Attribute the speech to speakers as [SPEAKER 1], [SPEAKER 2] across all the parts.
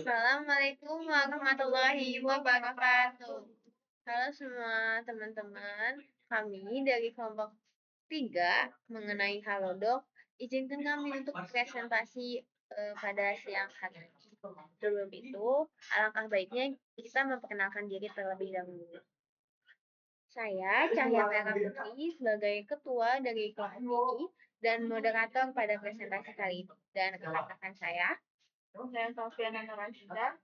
[SPEAKER 1] Assalamualaikum warahmatullahi wabarakatuh. Halo semua teman-teman, kami dari kelompok 3 mengenai Halodoc, izinkan kami untuk presentasi pada siang hari ini. Sebelum itu, alangkah baiknya kita memperkenalkan diri terlebih dahulu. Saya Cahya Vera Putri sebagai ketua dari kelompok ini dan moderator pada presentasi kali ini. Dan rekan-rekan saya Sofiana Nurashida,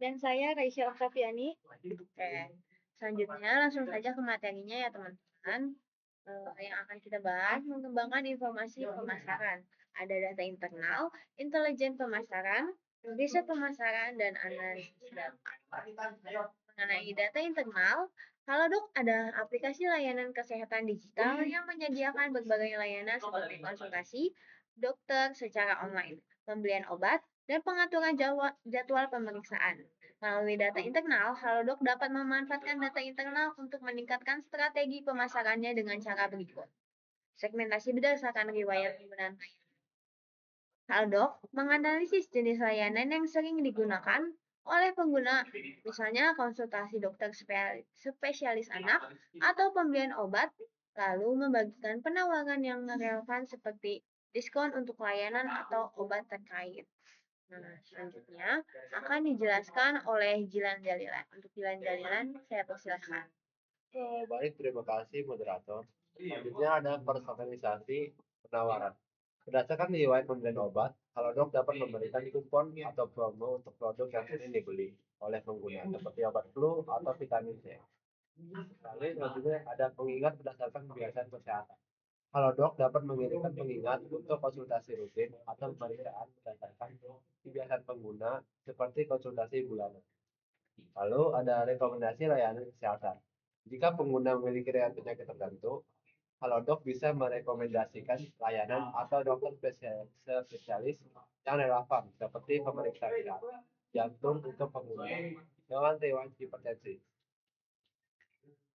[SPEAKER 1] dan saya Raisya Oktaviani. Oke, selanjutnya langsung saja ke materinya ya teman-teman. Yang akan kita bahas mengembangkan informasi pemasaran. Ada data internal, intelijen pemasaran, riset pemasaran, dan analisis data. Mengenai data internal, Halodoc ada aplikasi layanan kesehatan digital yang menyediakan berbagai layanan seperti konsultasi dokter secara online, pembelian obat, dan pengaturan jadwal pemeriksaan. Melalui data internal, Halodoc dapat memanfaatkan data internal untuk meningkatkan strategi pemasarannya dengan cara berikut. Segmentasi berdasarkan riwayat penggunaan. Halodoc menganalisis jenis layanan yang sering digunakan oleh pengguna, misalnya konsultasi dokter spesialis anak atau pembelian obat, lalu membagikan penawaran yang relevan seperti diskon untuk layanan atau obat terkait. Nah, selanjutnya akan dijelaskan oleh Jilan Jalilan. Untuk Jilan Jalilan, saya persilahkan.
[SPEAKER 2] Baik, terima kasih moderator. Selanjutnya ada personalisasi penawaran. Berdasarkan riwayat pembelian obat, Halodoc dapat memberikan kupon atau promo untuk produk yang sering dibeli oleh pengguna, seperti obat flu atau vitamin C. Lalu selanjutnya ada pengingat berdasarkan kebiasaan kesehatan. Halodoc dapat mengirimkan pengingat untuk konsultasi rutin atau pemeriksaan berdasarkan kebiasaan pengguna, seperti konsultasi bulanan. Lalu ada rekomendasi layanan kesehatan. Jika pengguna memiliki riwayat penyakit tertentu, Halodoc bisa merekomendasikan layanan atau dokter spesialis yang relevan, seperti pemeriksaan jantung untuk pengguna dengan riwayat hipertensi.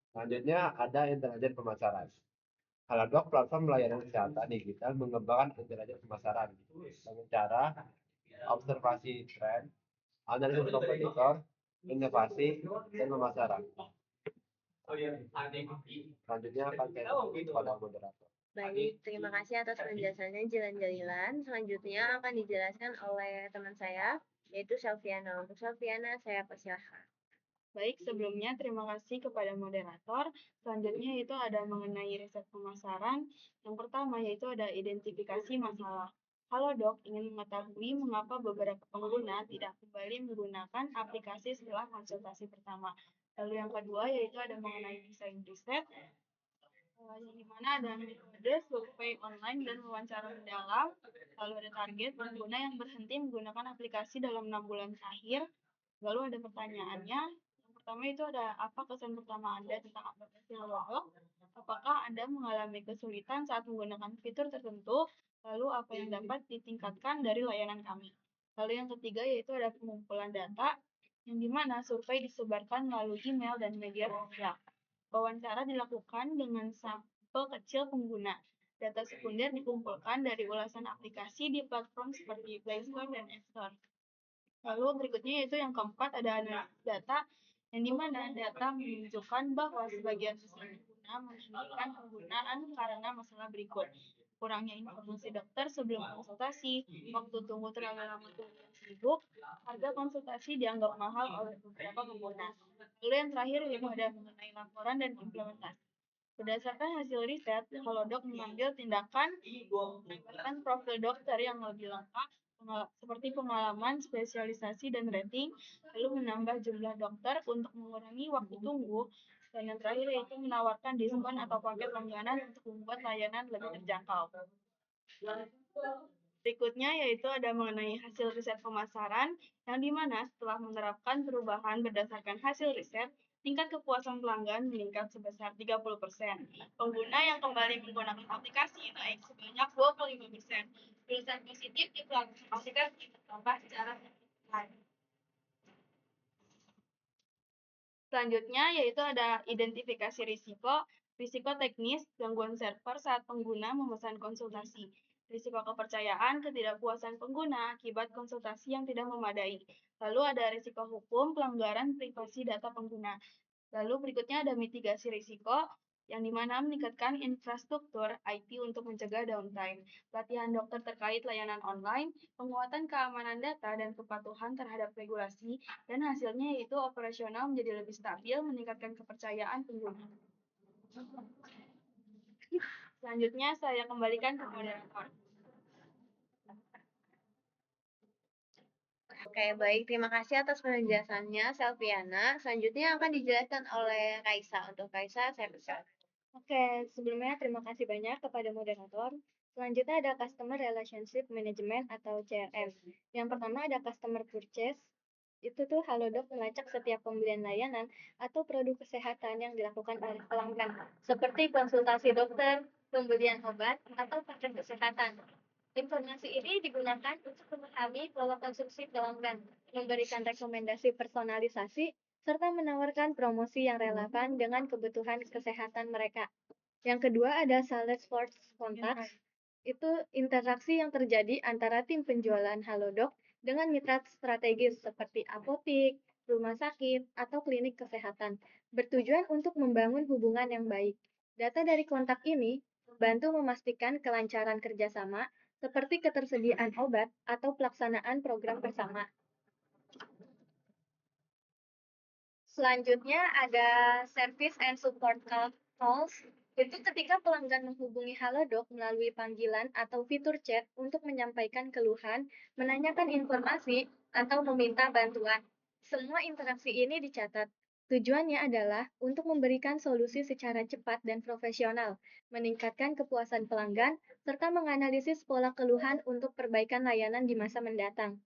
[SPEAKER 2] Selanjutnya ada intelijen pemasaran. Halodoc platform layanan kesehatan digital mengembangkan intelijen pemasaran dengan cara observasi tren, analisis kompetitor, inovasi, dan pemasaran. Selanjutnya akan saya sampaikan kepada moderator.
[SPEAKER 1] Baik, terima kasih atas penjelasannya Jilan Jalilan. Selanjutnya akan dijelaskan oleh teman saya, yaitu Selviana. Untuk Selviana, saya persilahkan.
[SPEAKER 3] Baik, sebelumnya terima kasih kepada moderator. Selanjutnya itu ada mengenai riset pemasaran. Yang pertama yaitu ada identifikasi masalah. Halodoc ingin mengetahui mengapa beberapa pengguna tidak kembali menggunakan aplikasi setelah konsultasi pertama. Lalu yang kedua yaitu ada mengenai desain riset, yang dimana ada metode survei online dan wawancara mendalam. Lalu ada target pengguna yang berhenti menggunakan aplikasi dalam 6 bulan terakhir. Lalu ada pertanyaannya. Yang pertama itu ada apa kesan pertama Anda tentang aplikasi Halodoc? Apakah Anda mengalami kesulitan saat menggunakan fitur tertentu? Lalu apa yang dapat ditingkatkan dari layanan kami? Lalu yang ketiga yaitu ada pengumpulan data, yang dimana survei disebarkan melalui email dan media sosial. Wawancara dilakukan dengan sampel kecil pengguna. Data sekunder dikumpulkan dari ulasan aplikasi di platform seperti Play Store dan App Store. Lalu berikutnya yaitu yang keempat ada analisis data, yang dimana data menunjukkan bahwa sebagian besar pengguna menghentikan penggunaan karena masalah berikut: kurangnya informasi dokter sebelum konsultasi, waktu tunggu terlalu lama untuk sibuk, harga konsultasi dianggap mahal oleh beberapa pengguna. Lalu yang terakhir yaitu ada mengenai laporan dan implementasi. Berdasarkan hasil riset, Halodoc mengambil tindakan menambahkan profil dokter yang lebih lengkap, seperti pengalaman, spesialisasi, dan rating, lalu menambah jumlah dokter untuk mengurangi waktu tunggu, dan yang terakhir yaitu menawarkan diskon atau paket langganan untuk membuat layanan lebih terjangkau. Berikutnya yaitu ada mengenai hasil riset pemasaran, yang dimana setelah menerapkan perubahan berdasarkan hasil riset, tingkat kepuasan pelanggan meningkat sebesar 30%. Pengguna yang kembali menggunakan aplikasi naik sebanyak 25%. Tulisan positif di platform aplikasi bertambah secara signifikan. Selanjutnya yaitu ada identifikasi risiko teknis, gangguan server saat pengguna memesan konsultasi. risiko kepercayaan, ketidakpuasan pengguna akibat konsultasi yang tidak memadai. Lalu ada risiko hukum, pelanggaran privasi data pengguna. Lalu berikutnya ada mitigasi risiko, yang dimana meningkatkan infrastruktur IT untuk mencegah downtime, pelatihan dokter terkait layanan online, penguatan keamanan data dan kepatuhan terhadap regulasi, dan hasilnya yaitu operasional menjadi lebih stabil, meningkatkan kepercayaan pengguna. Selanjutnya saya kembalikan ke moderator.
[SPEAKER 1] Oke, baik. Terima kasih atas penjelasannya, Selviana. Selanjutnya akan dijelaskan oleh Kaisa. Untuk Kaisa, saya persilakan.
[SPEAKER 4] Oke, sebelumnya terima kasih banyak kepada moderator. Selanjutnya ada Customer Relationship Management atau CRM. Yang pertama ada Customer Purchase. Itu tuh Halodoc melacak setiap pembelian layanan atau produk kesehatan yang dilakukan oleh pelanggan, seperti konsultasi dokter, pembelian obat, atau paket kesehatan. Informasi ini digunakan untuk memahami pola konsumsi pelanggan, memberikan rekomendasi personalisasi, serta menawarkan promosi yang relevan dengan kebutuhan kesehatan mereka. Yang kedua ada sales force contacts, itu interaksi yang terjadi antara tim penjualan Halodoc dengan mitra strategis seperti apotik, rumah sakit, atau klinik kesehatan, bertujuan untuk membangun hubungan yang baik. Data dari kontak ini membantu memastikan kelancaran kerjasama seperti ketersediaan obat atau pelaksanaan program bersama. Selanjutnya ada service and support calls. Itu ketika pelanggan menghubungi Halodoc melalui panggilan atau fitur chat untuk menyampaikan keluhan, menanyakan informasi, atau meminta bantuan. Semua interaksi ini dicatat. Tujuannya adalah untuk memberikan solusi secara cepat dan profesional, meningkatkan kepuasan pelanggan, serta menganalisis pola keluhan untuk perbaikan layanan di masa mendatang.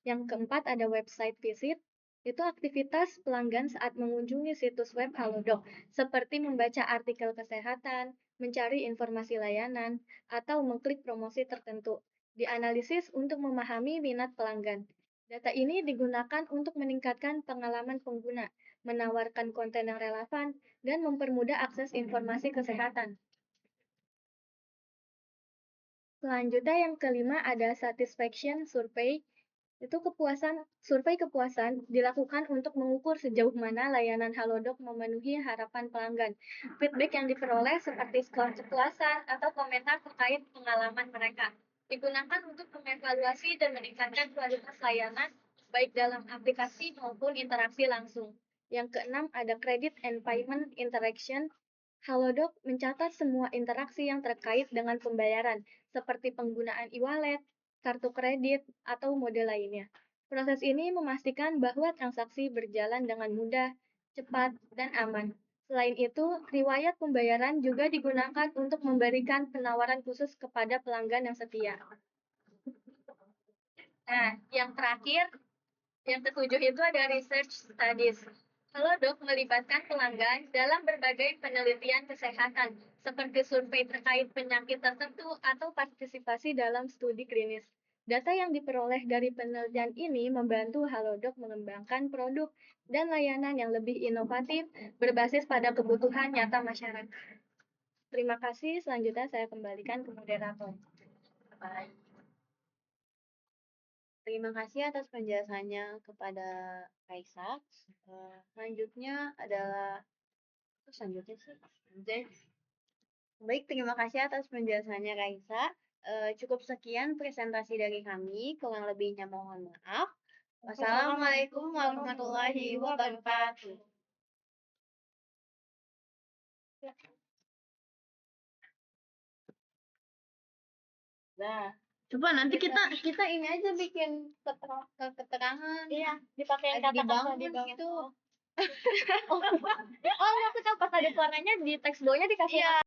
[SPEAKER 4] Yang keempat ada website visit. Itu aktivitas pelanggan saat mengunjungi situs web Halodoc, seperti membaca artikel kesehatan, mencari informasi layanan, atau mengklik promosi tertentu. Dianalisis untuk memahami minat pelanggan. Data ini digunakan untuk meningkatkan pengalaman pengguna, menawarkan konten yang relevan, dan mempermudah akses informasi kesehatan. Selanjutnya yang kelima ada satisfaction survey. Itu survei kepuasan dilakukan untuk mengukur sejauh mana layanan Halodoc memenuhi harapan pelanggan. Feedback yang diperoleh seperti skor kepuasan atau komentar terkait pengalaman mereka digunakan untuk mengevaluasi dan meningkatkan kualitas layanan baik dalam aplikasi maupun interaksi langsung. Yang keenam ada credit and payment interaction. Halodoc mencatat semua interaksi yang terkait dengan pembayaran, seperti penggunaan e-wallet, kartu kredit, atau mode lainnya. Proses ini memastikan bahwa transaksi berjalan dengan mudah, cepat, dan aman. Selain itu, riwayat pembayaran juga digunakan untuk memberikan penawaran khusus kepada pelanggan yang setia. Nah, yang terakhir, yang ketujuh itu ada research studies. Halodoc melibatkan pelanggan dalam berbagai penelitian kesehatan, seperti survei terkait penyakit tertentu atau partisipasi dalam studi klinis. Data yang diperoleh dari penelitian ini membantu Halodoc mengembangkan produk dan layanan yang lebih inovatif berbasis pada kebutuhan nyata masyarakat. Terima kasih, selanjutnya saya kembalikan ke moderator.
[SPEAKER 1] Baik. Terima kasih atas penjelasannya kepada Kaisa. Selanjutnya adalah selanjutnya sih. Baik, terima kasih atas penjelasannya Kaisa. Cukup sekian presentasi dari kami. Kurang lebihnya mohon maaf. Wassalamualaikum warahmatullahi wabarakatuh. Nah, coba nanti kita ini aja bikin keterangan.
[SPEAKER 4] Iya, dipakai
[SPEAKER 1] Lagi
[SPEAKER 4] kata-kata
[SPEAKER 1] dibangun
[SPEAKER 4] di bawah.
[SPEAKER 1] gitu.
[SPEAKER 4] Oh, aku tahu pas ada suaranya di teks bawahnya dikasih.
[SPEAKER 1] Iya.